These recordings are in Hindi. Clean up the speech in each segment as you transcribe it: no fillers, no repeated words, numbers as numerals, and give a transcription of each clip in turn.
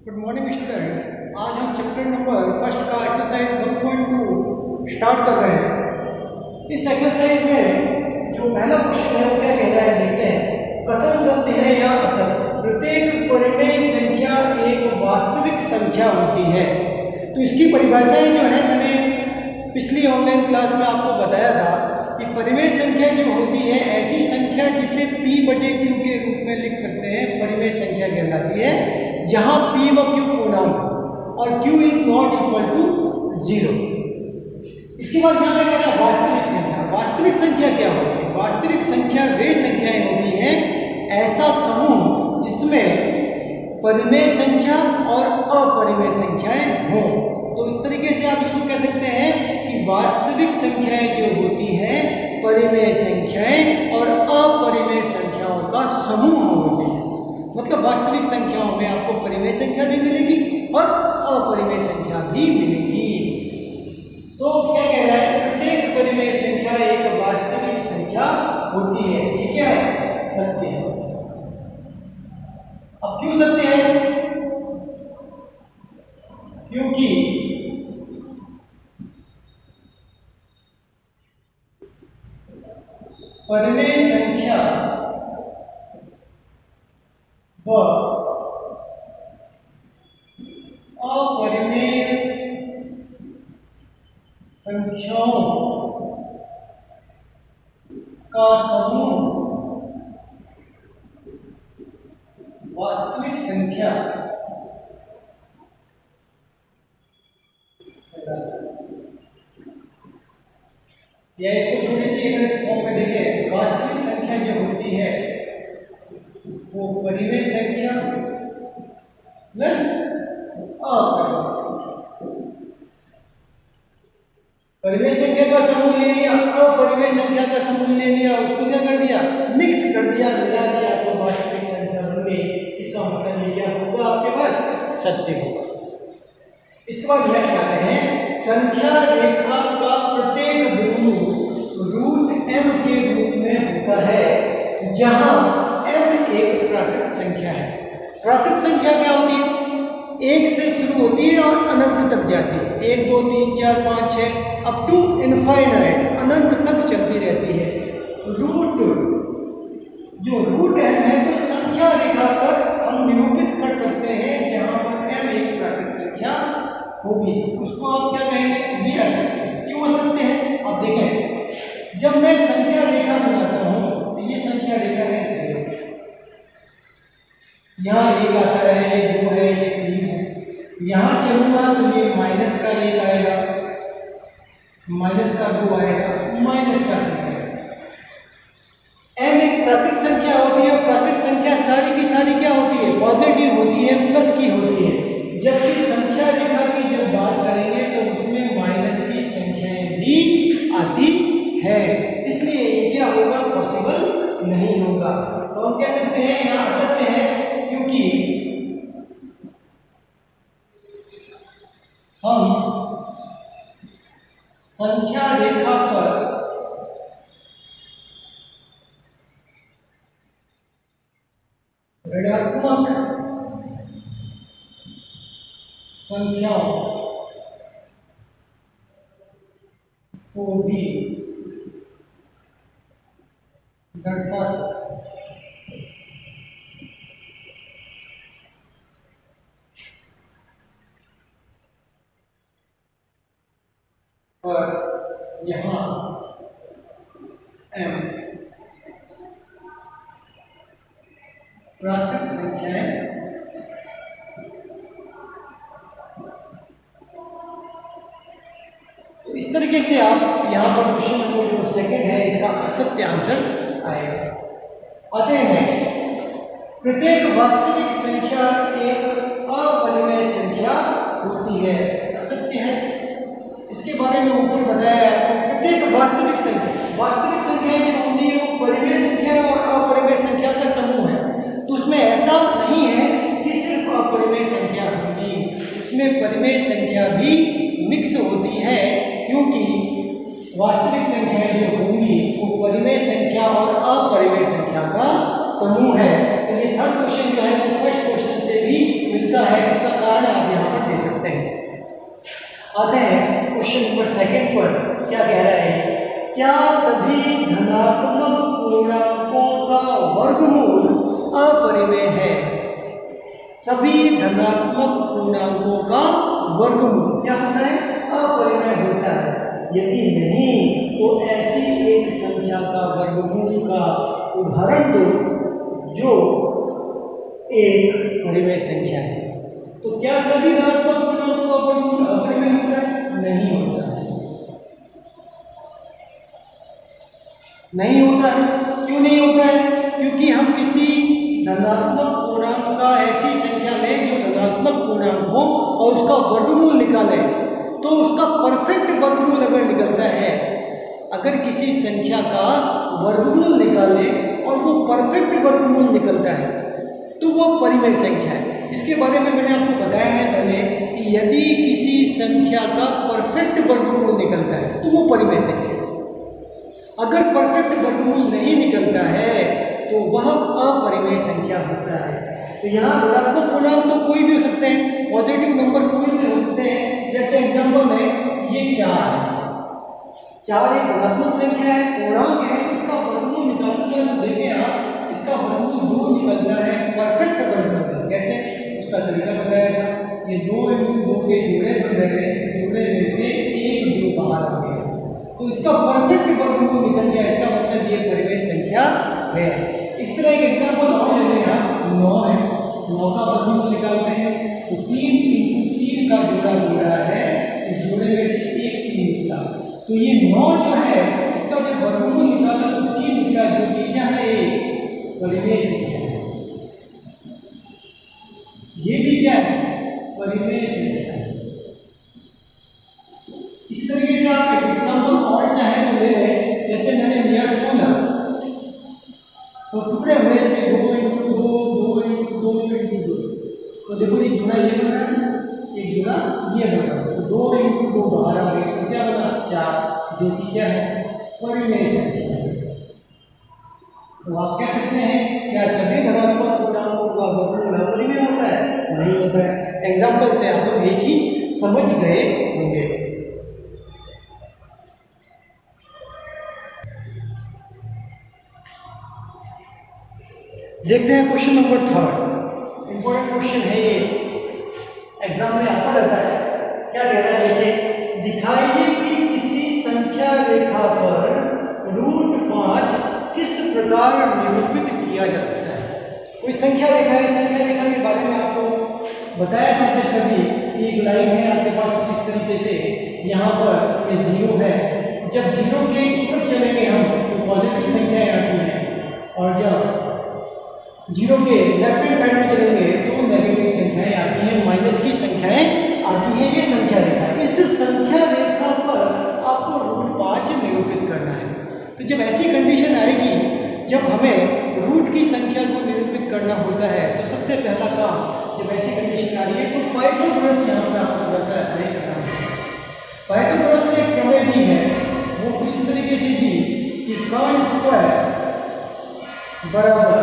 Good morning student. आज हम चैप्टर नंबर फर्स्ट का एक्सरसाइज 1.2 स्टार्ट कर रहे हैं। इस एक्सरसाइज में जो पहला क्वेश्चन है वो क्या कह रहा है देखते हैं। कथन सत्य है या असत्य, प्रत्येक परिमेय संख्या एक वास्तविक संख्या होती है। तो इसकी परिभाषाएं जो है मैंने पिछली ऑनलाइन क्लास में आपको बताया था कि परिमेय संख्या जो होती है ऐसी संख्या जिसे P/Q के रूप में लिख सकते हैं, परिमेय संख्या कहलाती है, जहां P व Q पूर्णांक और Q is not equal to 0। इसके बाद यहाँ पे कह रहा है वास्तविक संख्या। वास्तविक संख्या क्या होती है? वास्तविक संख्या वे संख्याएं होती हैं, ऐसा समूह जिसमें परिमेय संख्या और अपरिमेय संख्याएं हों। तो इस तरीके से आप इसको कह सकते हैं कि वास्तविक संख्याएं जो होती हैं परिमेय संख्याएं और अपरिमेय संख्याओं का समूह होती है। मतलब वास्तविक संख्याओं में आपको परिमेय संख्या भी मिलेगी और अपरिमेय संख्या भी मिलेगी। तो क्या कह रहा है? प्रत्येक परिमेय संख्या एक वास्तविक संख्या होती है। ये क्या है? सत्य है। अब क्यों सत्य है? क्योंकि परिमेय संख्या व अपरिमेय संख्याओं का समूह वास्तविक संख्या या इसको थोड़ी सी अगर इस फॉर्म में देखें, वास्तविक संख्या जो होती है वो परिमेय संख्या प्लस अपरिमेय संख्या। परिमेय संख्या का समूह ले लिया, अपरिमेय संख्या का समूह ले लिया, उसको क्या कर दिया? मिक्स कर दिया, मिला दिया, तो वास्तविक संख्या बन गई। इसका मतलब ये क्या होगा? आपके पास सत्य होगा। इसके बाद क्या कहते हैं? संख्या रेखा का प्रत्येक बिंदु √m के रूप में होता है, जहां m एक प्राकृत संख्या है। प्राकृत संख्या क्या होती है? 1 से शुरू होती है और अनंत तक जाती है। 1 2 3 4 5 6 अप टू इनफाइनाइट, अनंत तक चलती रहती है। जो रूट m है तो संख्या रेखा पर हम निरूपित कर सकते हैं, जहां पर m एक प्राकृत संख्या होगी। उसको आप क्या कहेंगे? ये असत्य है। क्यों असत्य है? आप देखें, जब मैं संख्या रेखा बनाता हूं तो ये संख्या रेखा है 0, यहाँ 1 आता है, ये 2 है, ये 3 है। यहाँ चलूंगा तो ये माइनस का 1 आएगा, माइनस का 2 आएगा, माइनस का 3 आएगा। m एक प्राकृत संख्या होती है। प्राकृत संख्या सारी की सारी क्या होती है? पॉजिटिव होती है, प्लस की होती है। जबकि संख्या रेखा की जब बात करेंगे तो उसमें माइनस की संख्याएं भी आती है। इसलिए ये क्या होगा? पॉसिबल नहीं होगा। तो हम कह सकते हैं यहाँ असत्य है, क्योंकि हम संख्या रेखा पर ऋणात्मक संख्याओं को भी दर्शा सकते हैं। पर यहाँ m प्राकृत संख्याएं इस तरीके से आप यहाँ पर क्वेश्चन नंबर जो सेकंड है इसका असत्य आंसर आएगा। आते हैं नेक्स्ट। प्रत्येक वास्तविक संख्या एक अपरिमेय संख्या होती है। असत्य है। इसके बारे में ऊपर बताया है। प्रत्येक वास्तविक संख्या जो होती है वो परिमेय संख्या और अपरिमेय संख्या का समूह है। तो उसमें ऐसा नहीं है कि सिर्फ अपरिमेय संख्या होगी, उसमें परिमेय संख्या भी मिक्स होती है, क्योंकि वास्तविक संख्याएं जो होंगी वो परिमेय संख्या और अपरिमेय संख्या का समूह है। तो ये थर्ड क्वेश्चन जो है वो फर्स्ट क्वेश्चन से भी मिलता है। आते हैं क्वेश्चन नंबर सेकंड पर। क्या कह रहा है? क्या सभी धनात्मक पूर्णांकों का वर्गमूल अपरिमेय है? सभी धनात्मक पूर्णांकों का वर्गमूल क्या होता है? अपरिमेय होता है। यदि नहीं तो ऐसी एक संख्या का वर्गमूल का उदाहरण दो जो एक परिमेय संख्या है। तो क्या सभी धनात्मक पूर्णांकों का वर्गमूल अपरिमेय होता है? नहीं होता है। नहीं होता है। क्यों नहीं होता है? क्योंकि हम किसी धनात्मक पूर्णांक का ऐसी संख्या में जो धनात्मक पूर्णांक हो और उसका वर्गमूल निकालें तो उसका परफेक्ट वर्गमूल अगर निकलता है, अगर किसी संख्या का वर्गमूल निकाले और वो परफेक्ट वर्गमूल निकलता है तो वो परिमेय संख्या है। इसके बारे में मैंने आपको बताया है पहले कि यदि किसी संख्या का परफेक्ट वर्गमूल निकलता है तो वो परिमेय संख्या है। अगर परफेक्ट वर्गमूल नहीं निकलता है तो वह अपरिमेय संख्या होता है। तो यहाँ ऋणात्मक पूर्णांक तो कोई भी हो सकते हैं, पॉजिटिव नंबर कोई भी हो सकते हैं। जैसे एग्जांपल में ये 4 है, 4 एक ऋणात्मक संख्या है, पूर्णांक है, इसका वर्गमूल निकालते हैं तो देखिए आप इसका वर्गमूल 2 निकलता है, परफेक्ट वर्गमूल। कैसे? उसका तरीका बताया था। ये 2 × 2 के जोड़े बन रहे हैं, इस जोड़े में से एक 2 बाहर आ गया तो इसका परफेक्ट वर्गमूल निकल गया। इसका मतलब ये परिमेय संख्या है। इस तरह एक एग्जांपल और ले लें आप। 9 है, 9 का वर्गमूल निकालते हैं तो 3 × 3 का जोड़ा हो रहा है, इस जोड़े में से एक 3 निकला तो ये 9 जो है इसका जब वर्गमूल निकाला तो 3 निकला, जो कि क्या है? परिमेय संख्या है। ये भी क्या है? परिमेय संख्या है। इस तरीके से आप एक एग्जांपल और चाहे तो ले लें। जैसे मैंने लिया 16 तो टुकड़े हुए इसके 2 × 2 2 × 2 × 2 तो देखो एक जोड़ा ये बन रहा है, एक जोड़ा ये बन रहा है। तो 2 × 2 बाहर आ गए तो क्या बना? 4, जो कि क्या है? परिमेय संख्या है। तो आप कह सकते हैं क्या सभी धनात्मक पूर्णांकों का वर्गमूल अपरिमेय होता है? नहीं होता है। एग्जांपल से आप लोग ये चीज समझ गए होंगे। देखते हैं क्वेश्चन नंबर 3। इंपॉर्टेंट क्वेश्चन है ये, एग्जाम में आता रहता है। क्या कह रहा है? देखिए, दिखाइए कि किसी संख्या रेखा पर √5 किस प्रकार निरूपित किया जा सकता है। कोई संख्या रेखा है, संख्या रेखा के बारे में आपको बताया था कुछ कभी। एक लाइन है आपके पास कुछ इस तरीके से, यहाँ पर ये 0 है। जब 0 के ऊपर चलेंगे हम तो पॉजिटिव संख्याएं आती हैं और जब 0 के लेफ्ट हैंड साइड में चलेंगे तो नेगेटिव संख्याएं आती हैं, माइनस की संख्याएं आती हैं। ये संख्या रेखा है। इस संख्या रेखा पर आपको √5 निरूपित करना है। तो जब ऐसी कंडीशन आएगी, जब हमें रूट की संख्या को निरूपित करना होता है तो सबसे पहला काम, जब ऐसी कंडीशन आ रही है तो पाइथागोरस यहाँ पर आपको थोड़ा सा अप्लाई करना है। पाइथागोरस ने एक प्रमेय दी है, वो कुछ इस तरीके से दी कि कर्ण स्क्वायर बराबर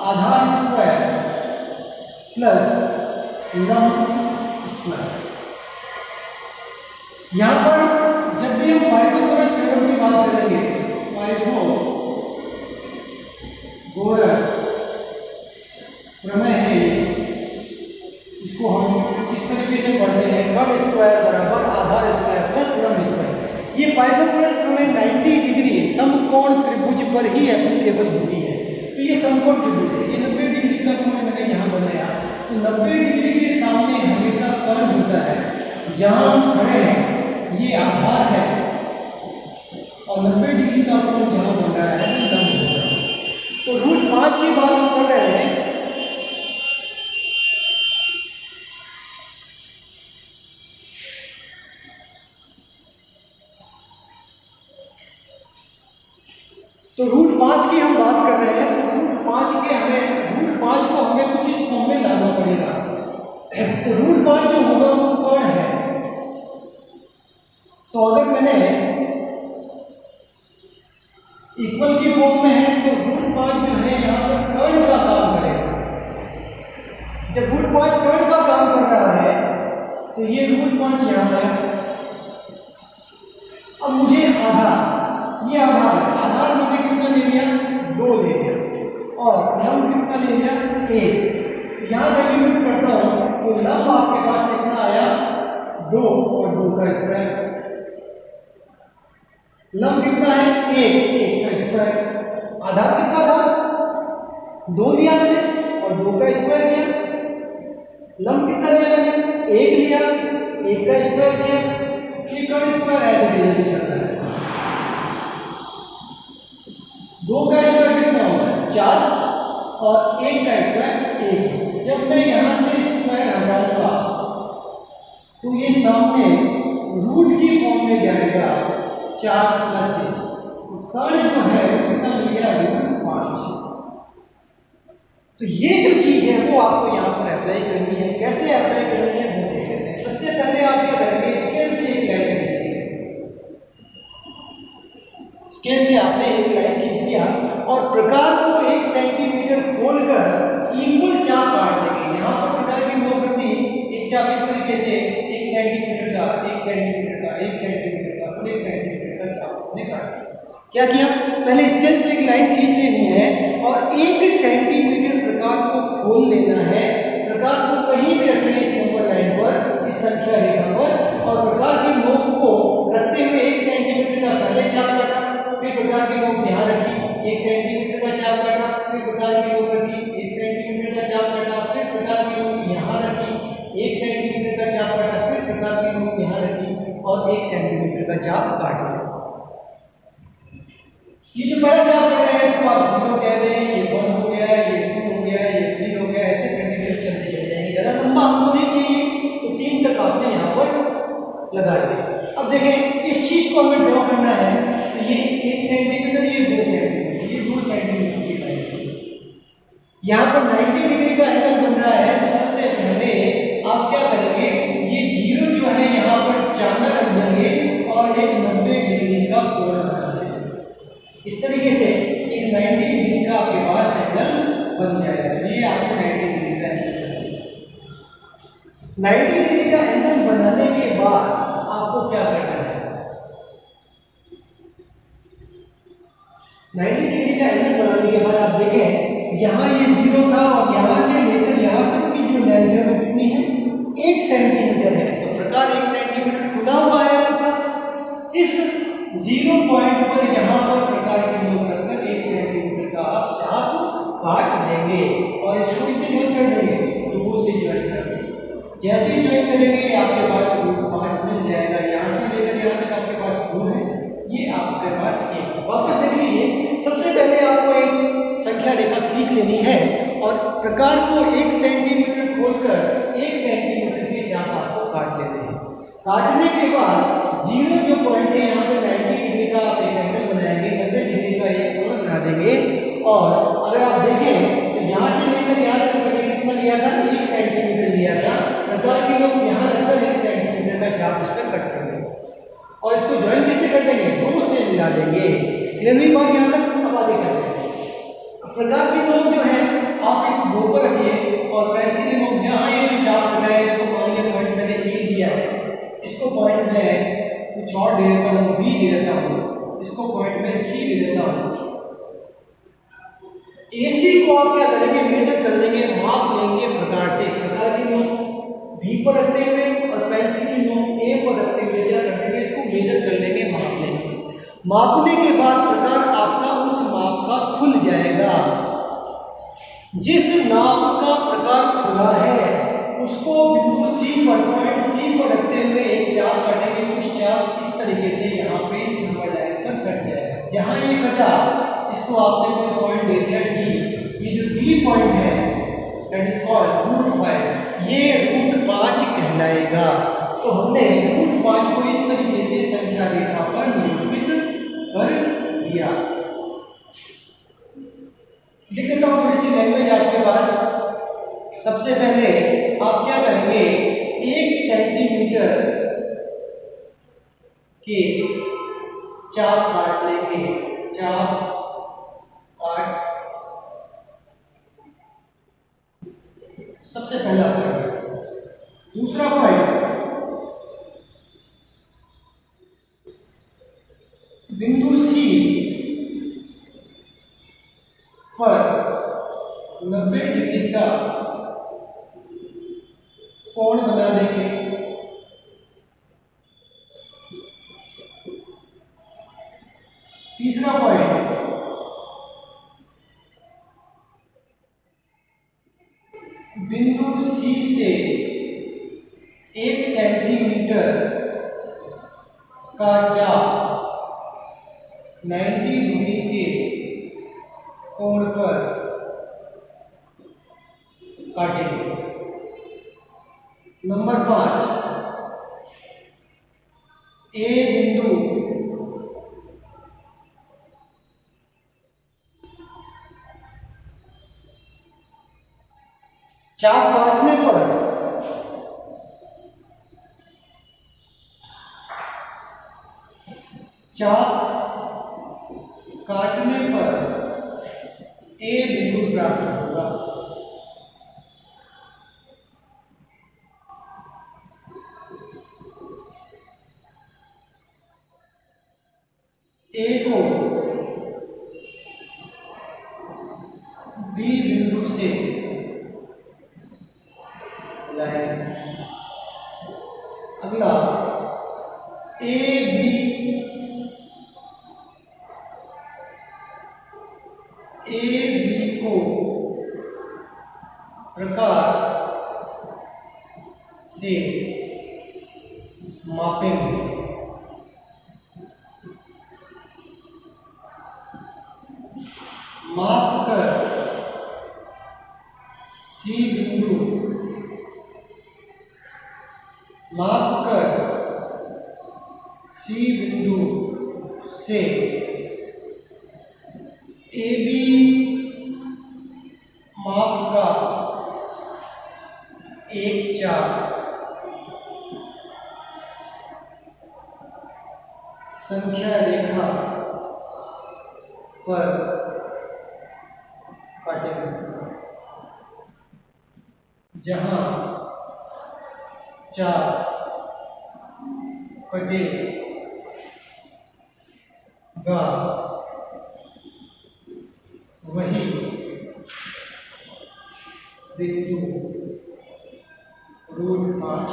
आधार स्क्वायर प्लस लंब स्क्वायर। यहां पर जब भी हम पाइथागोरस थ्योरम की बात करेंगे, पाइथागोरस प्रमेय है ये, इसको हम इस तरीके से पढ़ते हैं, कर्ण स्क्वायर बराबर आधार स्क्वायर प्लस लंब स्क्वायर। ये पाइथागोरस प्रमेय 90 डिग्री समकोण त्रिभुज पर ही एप्लीकेबल होती है। तो ये समकोण त्रिभुज है, ये 90 डिग्री का मैंने यहाँ बनाया। तो 90 डिग्री के सामने हमेशा कर्ण होता है। जहाँ हम खड़े हैं ये आधार है और 90 डिग्री का कोण जहाँ बन रहा है वो लंब होता है। तो √5 की बात हम कर रहे हैं। तो √5 की हम बात कर रहे हैं। तो √5 को हमें कुछ इस फॉर्म में लाना पड़ेगा। तो √5 जो होगा वो कर्ण है। तो अगर मैंने इक्वल की फॉर्म में है तो √5 जो है यहाँ पर कर्ण का काम करेगा। जब √5 कर्ण का काम कर रहा है तो ये √5 5 यहाँ आया। अब मुझे आधार, ये आधार है, आधार मुझे कितना ले लिया, 2 ले लिया, और लंब कितना ले लिया, 1। यहाँ वैल्यू पुट करता हूँ तो लंब आपके पास कितना आया, 2 और 2 का स्क्वायर। लंब कितना है, 1 का स्क्वायर। आधार कितना था, 2 लिया मैंने और 2 का स्क्वायर किया। लंब कितना लिया मैंने, 1 लिया, 1 का स्क्वायर किया। ठीक का स्क्वायर है तो जल्दी चलता है। 2 का स्क्वायर कितना होगा, 4 और 1 का स्क्वायर 1। जब मैं यहां से स्क्वायर हटाऊंगा तो ये सामने रूट की फॉर्म में जाएगा, 4 + 1। कर्ण जो है वो कितना मिल गया, रूट 5। तो ये जो चीज है वो आपको यहाँ पर अप्लाई करनी है। कैसे अप्लाई करनी है वो देख लेते हैं। सबसे पहले आप क्या करेंगे, स्केल से एक लाइन खींचिए। स्केल से आपने एक लाइन खींच लिया और प्रकार को 1 सेंटीमीटर खोलकर इक्वल चाप काट देंगे। यहाँ पर प्रकार की 2 प्रति एक चाप इस तरीके से 1 सेंटीमीटर का, 1 सेंटीमीटर का, 1 सेंटीमीटर का और 1 सेंटीमीटर का चाप हमने काट दिया। क्या किया, पहले स्केल से एक लाइन खींच लेनी है और 1 सेंटीमीटर प्रकार को खोल लेना है। प्रकार को कहीं भी रखना है इस नंबर लाइन पर, इस संख्या रेखा पर, और प्रकार की नोक को रखते हुए 1 सेंटीमीटर का पहले चाप काटा, फिर प्रकार की नोक यहाँ रखी, 1 सेंटीमीटर का चाप काटा, फिर प्रकार की नोक रखी, 1 सेंटीमीटर का चाप काटा, फिर प्रकार की नोक यहाँ रखी, 1 सेंटीमीटर का चाप काटा, फिर प्रकार की नोक यहाँ रखी और 1 सेंटीमीटर का चाप काट लिया। ये जो पहला चाप कट है इसको आप 0 कह दें, ये 1 हो गया, ये 2 हो गया, ये 3 हो गया, ऐसे कंटिन्यूअस चलते चले जाएंगे। ज़्यादा लंबा हमको नहीं चाहिए तो 3 तक आपने यहाँ पर लगा दिया। अब देखें इस चीज को हमें ड्रॉ करना है तो ये 1 सेंटीमीटर, ये 2 सेंटीमीटर, ये 2 सेंटीमीटर की लाइन है। यहाँ पर 90 डिग्री का एंगल बन रहा है तो सबसे पहले आप क्या करेंगे, ये 0 जो है यहाँ पर चांदा रख देंगे और एक 90 डिग्री का कोण बना देंगे। इस तरीके से एक 90 डिग्री का आपके पास एंगल बन जाएगा। ये आपको 90 डिग्री का एंगल, 90 डिग्री का एंगल बनाने के बाद आपको क्या करना है, 90 डिग्री का एंगल बनाने के बाद आप देखें यहाँ ये 0 था और यहाँ से लेकर यहाँ तक की जो लेंथ है वो कितनी है, 1 सेंटीमीटर है। तो प्रकार 1 सेंटीमीटर खुला हुआ है आपका। इस 0 पॉइंट पर यहाँ पर प्रकार की नोक रखकर 1 सेंटीमीटर का आप चाप काट देंगे और इसको इससे ज्वाइन कर देंगे, 2 से ज्वाइन कर देंगे। जैसे ही ज्वाइन करेंगे आपके पास रूट 5 मिल जाएगा। यहाँ से लेकर यहाँ तक आपके पास 2 है, ये आपके पास 1। वापस देख लीजिए, सबसे पहले आपको एक संख्या रेखा खींच लेनी है और प्रकार को 1 सेंटीमीटर खोलकर 1 सेंटीमीटर के चाप आपको काट लेते हैं। काटने के बाद 0 जो पॉइंट है यहाँ पे 90 डिग्री का आप एक एंगल बनाएंगे, 90 डिग्री का एक कोण बना देंगे। और अगर आप देखें तो यहाँ से लेकर यहाँ तक मैंने कितना लिया था, 1 सेंटीमीटर लिया था। प्रकार के लोग यहाँ रखकर 1 सेंटीमीटर का चाप इस पर कट कर देंगे और इसको ज्वाइन कैसे कर देंगे, 2 से मिला देंगे। क्लियर बात यहाँ तक। अब आगे चलते हैं। प्रकार की नोक जो है आप इस 2 पर रखिए और पैसे की नोक जहाँ ये जो चाप कटा है इसको मान लिया पॉइंट मैंने ए दिया है, इसको पॉइंट में कुछ और दे देता हूँ, बी दे देता हूँ, इसको पॉइंट में सी दे देता हूँ। एसी को आप क्या करेंगे, मेजर कर लेंगे, माप लेंगे प्रकार से। प्रकार की नोक बी पर रखते हुए और पेंसिल की नोक ए पर रखते हुए क्या कर देंगे, इसको मेजर कर लेंगे, माप लेंगे। मापने के बाद प्रकार आपका उस माप का खुल जाएगा। जिस नाप का प्रकार खुला है उसको बिंदु सी पर, पॉइंट सी पर रखते हुए एक चाप काटेंगे। कुछ चाप इस तरीके से यहाँ पे इस नंबर लाइन पर कट जाएगा। जहाँ ये कटा इसको आपने कोई पॉइंट दे दिया डी। ये जो डी पॉइंट है दैट इज कॉल्ड रूट 5, ये रूट 5 कहलाएगा। तो हमने रूट 5 को इस तरीके से संख्या रेखा पर निरूपित कर दिया। लिख देता हूँ थोड़ी सी लैंग्वेज आपके पास। सबसे पहले आप क्या करेंगे, 1 सेंटीमीटर के चाप काट लेंगे, चाप काट। सबसे पहला पॉइंट। दूसरा पॉइंट 90 डिग्री का कोण बना देंगे। तीसरा पॉइंट, बिंदु सी से 1 सेंटीमीटर का चाप 90 डिग्री के कोण पर काटेंगे। नंबर 5, ए बिंदु चाप काटने पर ए बिंदु प्राप्त होगा। ए को बी बिंदु से लाएंगे। अगला, ए बी को प्रकार से मापेंगे। माप कर सी बिंदु से ए बी माप का एक चाप संख्या रेखा पर काटेंगे, जहां चाप कटेगा वही बिंदु √5।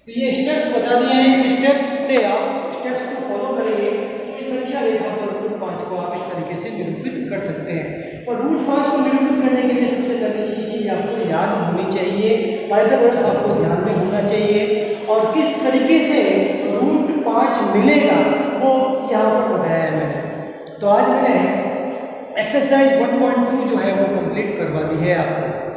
तो ये स्टेप्स बता दिए हैं। इस स्टेप्स से आप स्टेप्स को फॉलो करेंगे तो इस संख्या रेखा पर √5 को आप इस तरीके से निरूपित कर सकते हैं। और √5 को निरूपित करने के लिए सबसे पहले चीज आपको याद होनी चाहिए, पाइथागोरस आपको ध्यान में होना चाहिए, और किस तरीके से √5 मिलेगा वो यहाँ पर बताया है मैंने। तो आज मैंने एक्सरसाइज 1.2 जो है वो कंप्लीट करवा दी है आपको।